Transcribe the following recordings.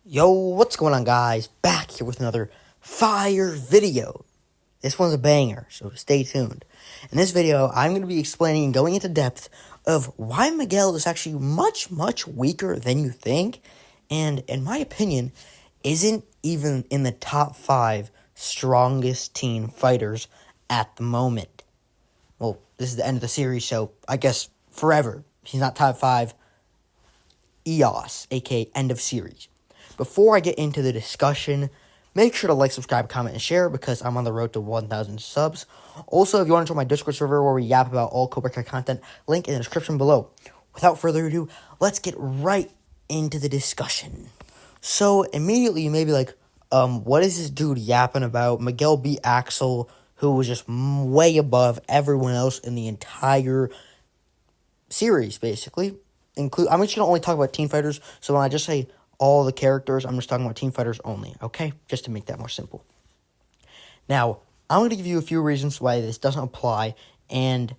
Yo, what's going on, guys? Back here with another fire video. This one's a banger, so stay tuned. In this video, I'm going to be explaining and going into depth of why Miguel is actually much weaker than you think, and in my opinion, isn't even in the top 5 strongest teen fighters at the moment. Well, this is the end of the series, so I guess forever. He's not top 5 EOS, aka end of series. Before I get into the discussion, make sure to like, subscribe, comment, and share because I'm on the road to 1,000 subs. Also, if you want to join my Discord server where we yap about all Cobra Kai content, link in the description below. Without further ado, let's get right into the discussion. So, immediately you may be like, what is this dude yapping about? Miguel beat Axel, who was just way above everyone else in the entire series, basically. I'm just going to only talk about teen fighters, so when I just say all the characters, I'm just talking about teen fighters only, okay? Just to make that more simple. Now, I'm going to give you a few reasons why this doesn't apply, and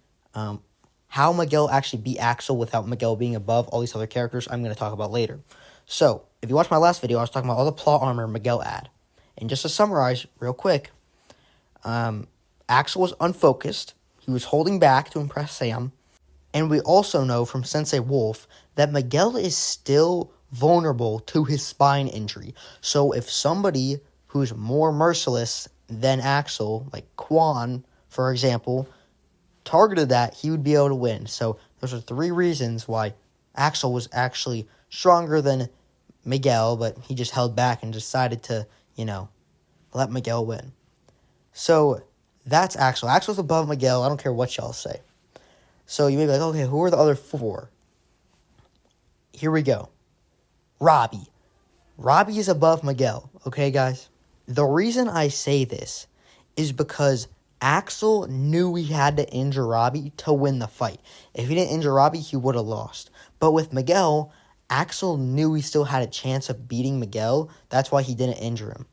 how Miguel actually beat Axel without Miguel being above all these other characters, I'm going to talk about later. So, if you watched my last video, I was talking about all the plot armor Miguel had. And just to summarize real quick, Axel was unfocused, he was holding back to impress Sam, and we also know from Sensei Wolf that Miguel is still vulnerable to his spine injury. So if somebody who's more merciless than Axel, like Quan, for example, targeted that, he would be able to win. So those are 3 reasons why Axel was actually stronger than Miguel, but he just held back and decided to, let Miguel win. So that's Axel. Axel's above Miguel. I don't care what y'all say. So you may be like, okay, who are the other 4? Here we go. Robbie. Robbie is above Miguel, okay, guys? The reason I say this is because Axel knew he had to injure Robbie to win the fight. If he didn't injure Robbie, he would have lost. But with Miguel, Axel knew he still had a chance of beating Miguel. That's why he didn't injure him.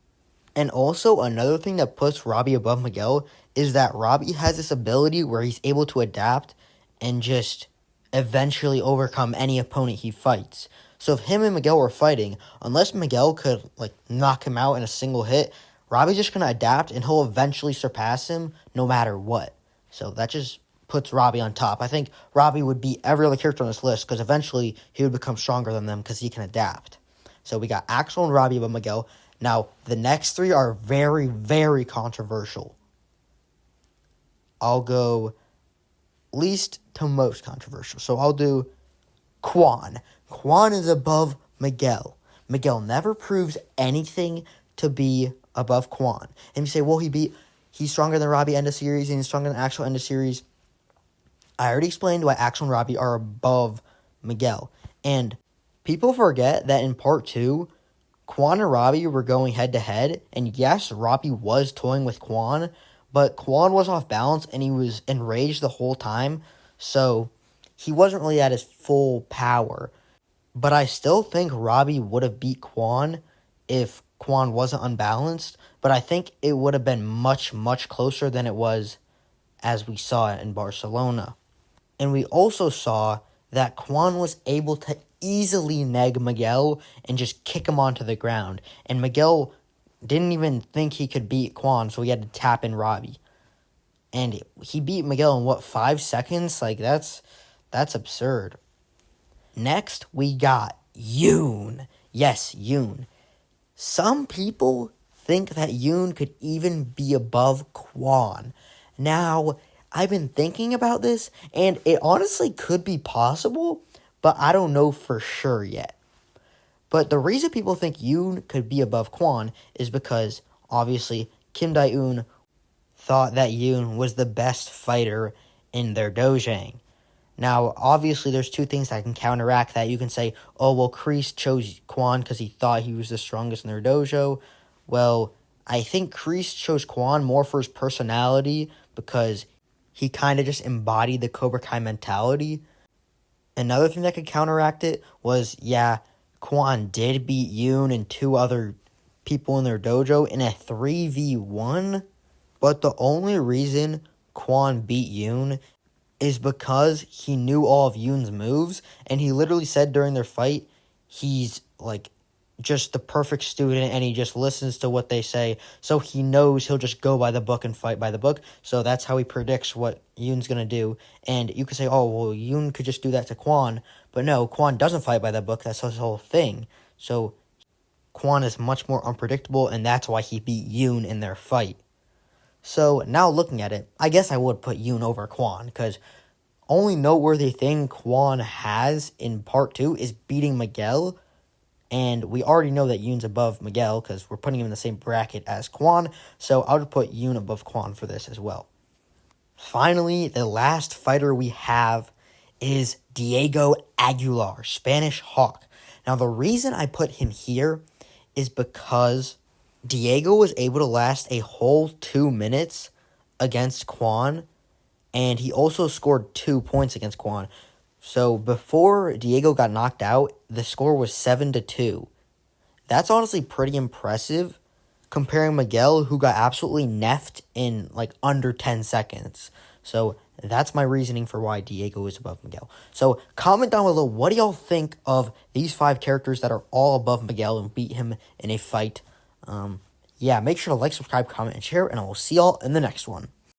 And also, another thing that puts Robbie above Miguel is that Robbie has this ability where he's able to adapt and just eventually overcome any opponent he fights. So if him and Miguel were fighting, unless Miguel could knock him out in a single hit, Robbie's just going to adapt and he'll eventually surpass him no matter what. So that just puts Robbie on top. I think Robbie would beat every other character on this list because eventually he would become stronger than them because he can adapt. So we got Axel and Robbie above Miguel. Now, the next 3 are very controversial. I'll go least to most controversial. So I'll do Quan. Quan is above Miguel. Miguel never proves anything to be above Quan. And you say, well, he's stronger than Robbie end of series and he's stronger than Axel end of series. I already explained why Axel and Robbie are above Miguel. And people forget that in part 2, Quan and Robbie were going head to head. And yes, Robbie was toying with Quan, but Quan was off balance and he was enraged the whole time. So he wasn't really at his full power. But I still think Robbie would have beat Quan if Quan wasn't unbalanced. But I think it would have been much closer than it was as we saw it in Barcelona. And we also saw that Quan was able to easily neg Miguel and just kick him onto the ground. And Miguel didn't even think he could beat Quan, so he had to tap in Robbie. And he beat Miguel in, 5 seconds? That's absurd. Next, we got Yun. Yes, Yun. Some people think that Yun could even be above Quan. Now, I've been thinking about this, and it honestly could be possible, but I don't know for sure yet. But the reason people think Yun could be above Quan is because, obviously, Kim Dae-eun thought that Yun was the best fighter in their dojang. Now, obviously, there's 2 things that can counteract that. You can say, oh, well, Kreese chose Quan because he thought he was the strongest in their dojo. Well, I think Kreese chose Quan more for his personality because he kind of just embodied the Cobra Kai mentality. Another thing that could counteract it was, Quan did beat Yun and 2 other people in their dojo in a 3v1. But the only reason Quan beat Yun is because he knew all of Yun's moves, and he literally said during their fight, he's just the perfect student and he just listens to what they say. So he knows he'll just go by the book and fight by the book. So that's how he predicts what Yun's going to do. And you could say, oh, well, Yun could just do that to Quan. But no, Quan doesn't fight by the book. That's his whole thing. So Quan is much more unpredictable, and that's why he beat Yun in their fight. So now looking at it, I guess I would put Yun over Quan, because only noteworthy thing Quan has in part 2 is beating Miguel. And we already know that Yun's above Miguel because we're putting him in the same bracket as Quan. So I would put Yun above Quan for this as well. Finally, the last fighter we have is Diego Aguilar, Spanish Hawk. Now, the reason I put him here is because Diego was able to last a whole 2 minutes against Quan, and he also scored 2 points against Quan. So before Diego got knocked out, the score was 7-2. That's honestly pretty impressive comparing Miguel, who got absolutely neffed in like under 10 seconds. So that's my reasoning for why Diego is above Miguel. So comment down below, what do y'all think of these 5 characters that are all above Miguel and beat him in a fight? Yeah, make sure to like, subscribe, comment, and share, and I will see y'all in the next one.